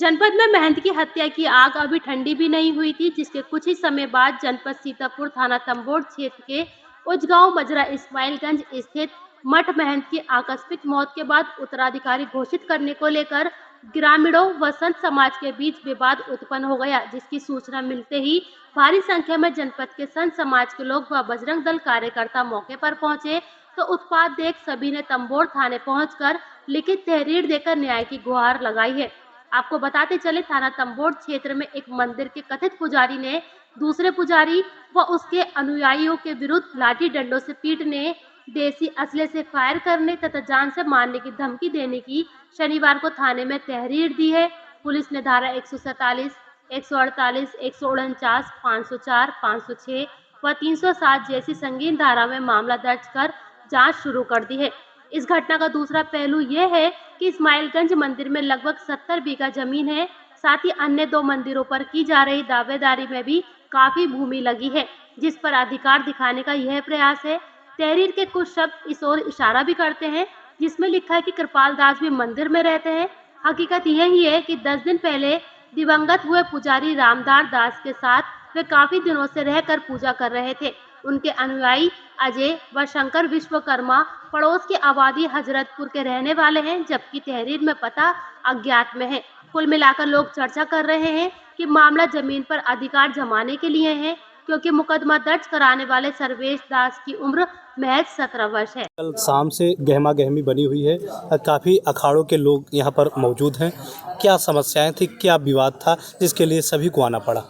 जनपद में महंत की हत्या की आग अभी ठंडी भी नहीं हुई थी, जिसके कुछ ही समय बाद जनपद सीतापुर थाना तंबोड़ क्षेत्र के उजगांव मजरा इस्माइलगंज स्थित मठ महंत की आकस्मिक मौत के बाद उत्तराधिकारी घोषित करने को लेकर ग्रामीणों व संत समाज के बीच विवाद उत्पन्न हो गया, जिसकी सूचना मिलते ही भारी संख्या में जनपद के संत समाज के लोग व बजरंग दल कार्यकर्ता मौके पर पहुंचे तो उत्पात देख सभी ने तंबोड़ थाने पहुंचकर लिखित तहरीर देकर न्याय की गुहार लगाई है। आपको बताते चले, थाना तंबोड़ क्षेत्र में एक मंदिर के कथित पुजारी ने दूसरे पुजारी व उसके अनुयायियों के विरुद्ध लाठी डंडों से पीटने, देसी असले से फायर करने तथा जान से मारने की धमकी देने की शनिवार को थाने में तहरीर दी है। पुलिस ने धारा 147, 148, 149, 504, 506 व 307 जैसी संगीन धारा में मामला दर्ज कर जांच शुरू कर दी है। इस घटना का दूसरा पहलू यह है कि इस्माइलगंज मंदिर में लगभग 70 बीघा जमीन है। साथ ही अन्य 2 मंदिरों पर की जा रही दावेदारी में भी काफी भूमि लगी है, जिस पर अधिकार दिखाने का यह प्रयास है। तहरीर के कुछ शब्द इस ओर इशारा भी करते हैं, जिसमें लिखा है कि कृपाल दास भी मंदिर में रहते हैं। हकीकत यही है कि 10 दिन पहले दिवंगत हुए पुजारी रामदार दास के साथ वे काफी दिनों से रहकर पूजा कर रहे थे। उनके अनुयायी अजय व शंकर विश्वकर्मा पड़ोस की आबादी हजरतपुर के रहने वाले हैं, जबकि तहरीर में पता अज्ञात में है। कुल मिलाकर लोग चर्चा कर रहे हैं कि मामला जमीन पर अधिकार जमाने के लिए है, क्योंकि मुकदमा दर्ज कराने वाले सर्वेश दास की उम्र महज 17 वर्ष है। कल शाम से गहमा गहमी बनी हुई है, काफ़ी अखाड़ों के लोग यहाँ पर मौजूद हैं। क्या समस्याएं थी, क्या विवाद था जिसके लिए सभी को आना पड़ा?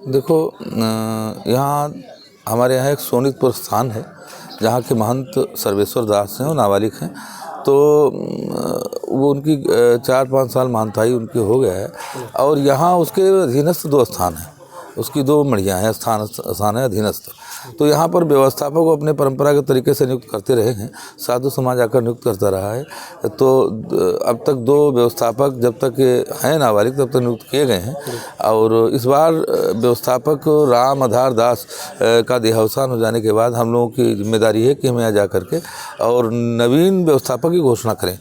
देखो, यहाँ हमारे यहाँ एक सोनितपुर स्थान है जहाँ के महंत सर्वेश्वर दास हैं और नाबालिग हैं। तो वो उनकी 4-5 साल महंताई उनकी हो गया है और यहाँ उसके अधीनस्थ 2 स्थान हैं, उसकी 2 मढ़ियाँ हैं, स्थान है अधीनस्थ। तो यहाँ पर व्यवस्थापक को अपने परंपरागत तरीके से नियुक्त करते रहे हैं, साधु समाज आकर नियुक्त करता रहा है। तो अब तक 2 व्यवस्थापक जब तक हैं नाबालिग तब तक नियुक्त किए गए हैं और इस बार व्यवस्थापक राम आधार दास का देहावसान हो जाने के बाद हम लोगों की जिम्मेदारी है कि हम यहाँ जा करके और नवीन व्यवस्थापक की घोषणा करें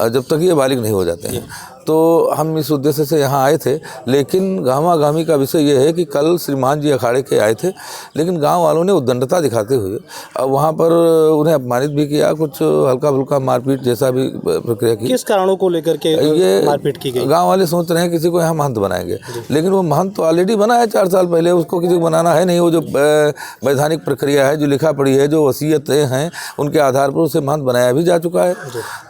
जब तक ये बालिग नहीं हो जाते हैं। तो हम इस उद्देश्य से यहाँ आए थे, लेकिन गहमा-गहमी का विषय ये है कि कल श्रीमान जी अखाड़े के आए थे, लेकिन गांव वालों ने उद्दंडता दिखाते हुए अब वहाँ पर उन्हें अपमानित भी किया, कुछ हल्का-फुल्का मारपीट जैसा भी प्रक्रिया की। किस कारणों को लेकर के ये मारपीट की गई? गाँव वाले सोच रहे हैं किसी को यहाँ महंत बनाएंगे, लेकिन वो महंत तो ऑलरेडी बना है 4 साल पहले, उसको किसी को बनाना है नहीं। वो जो वैधानिक प्रक्रिया है, जो लिखा पढ़ी है, जो वसीयतें हैं, उनके आधार पर उसे महंत बनाया भी जा चुका है।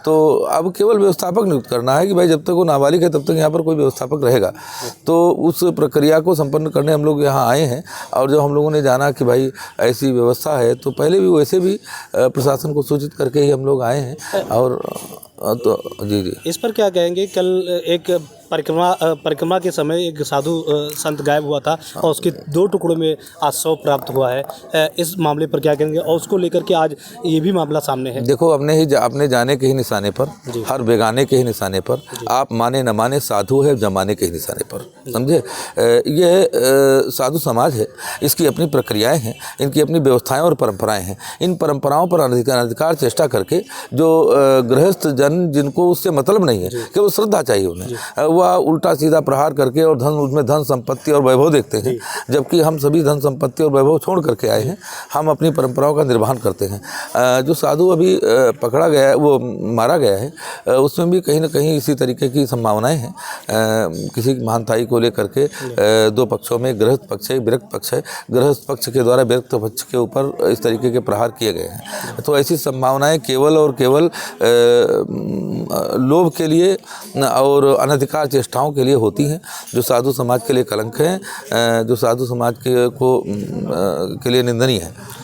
तो अब केवल व्यवस्थापक नियुक्त करना है कि भाई जब तक नाबालिग है तब तक यहाँ पर कोई व्यवस्थापक रहेगा। तो उस प्रक्रिया को संपन्न करने हम लोग यहाँ आए हैं और जब हम लोगों ने जाना कि भाई ऐसी व्यवस्था है तो पहले भी वैसे भी प्रशासन को सूचित करके ही हम लोग आए हैं। और तो जी इस पर क्या कहेंगे? कल एक परिक्रमा के समय एक साधु संत गायब हुआ था और उसके 2 टुकड़ों में आज शव प्राप्त हुआ है। इस मामले पर क्या कहेंगे और उसको लेकर के आज ये भी मामला सामने है? देखो, अपने जाने के ही निशाने पर, हर बेगाने के ही निशाने पर, आप माने न माने साधु है जमाने के ही निशाने पर, समझे। ये साधु समाज है, इसकी अपनी प्रक्रियाएं हैं, इनकी अपनी व्यवस्थाएं और परंपराएं हैं। इन परंपराओं पर अनधिकार चेष्टा करके जो गृहस्थ जन जिनको उससे मतलब नहीं है, केवल श्रद्धा चाहिए उन्हें, वह उल्टा सीधा प्रहार करके और उसमें धन संपत्ति और वैभव देखते हैं, जबकि हम सभी धन संपत्ति और वैभव छोड़ करके आए हैं। हम अपनी परंपराओं का निर्वहन करते हैं। जो साधु अभी पकड़ा गया है, वो मारा गया है, उसमें भी कहीं ना कहीं इसी तरीके की संभावनाएं हैं। किसी महानताई को लेकर के 2 पक्षों में, गृहस्थ पक्ष है, विरक्त पक्ष है। गृहस्थ पक्ष के द्वारा विरक्त पक्ष के ऊपर इस तरीके के प्रहार किए गए हैं। तो ऐसी संभावनाएं केवल और केवल लोभ के लिए और अनधिकार चेष्टाओं के लिए होती हैं, जो साधु समाज के लिए कलंक है, जो साधु समाज के लिए निंदनीय है।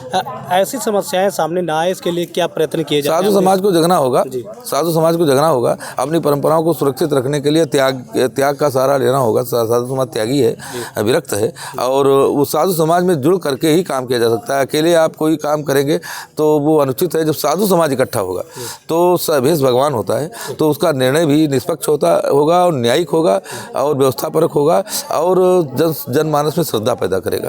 ऐसी समस्याएं सामने ना आए इसके लिए क्या प्रयत्न किए जाते हैं? साधु समाज को जगना होगा, साधु समाज को जगना होगा, अपनी परंपराओं को सुरक्षित रखने के लिए त्याग का सहारा लेना होगा। साधु समाज त्यागी है, विरक्त है और वो साधु समाज में जुड़ करके ही काम किया जा सकता है। अकेले आप कोई काम करेंगे तो वो अनुचित है। जब साधु समाज इकट्ठा होगा तो भेष भगवान होता है, तो उसका निर्णय भी निष्पक्ष होगा और न्यायिक होगा और व्यवस्थापरक होगा और जनमानस में श्रद्धा पैदा करेगा।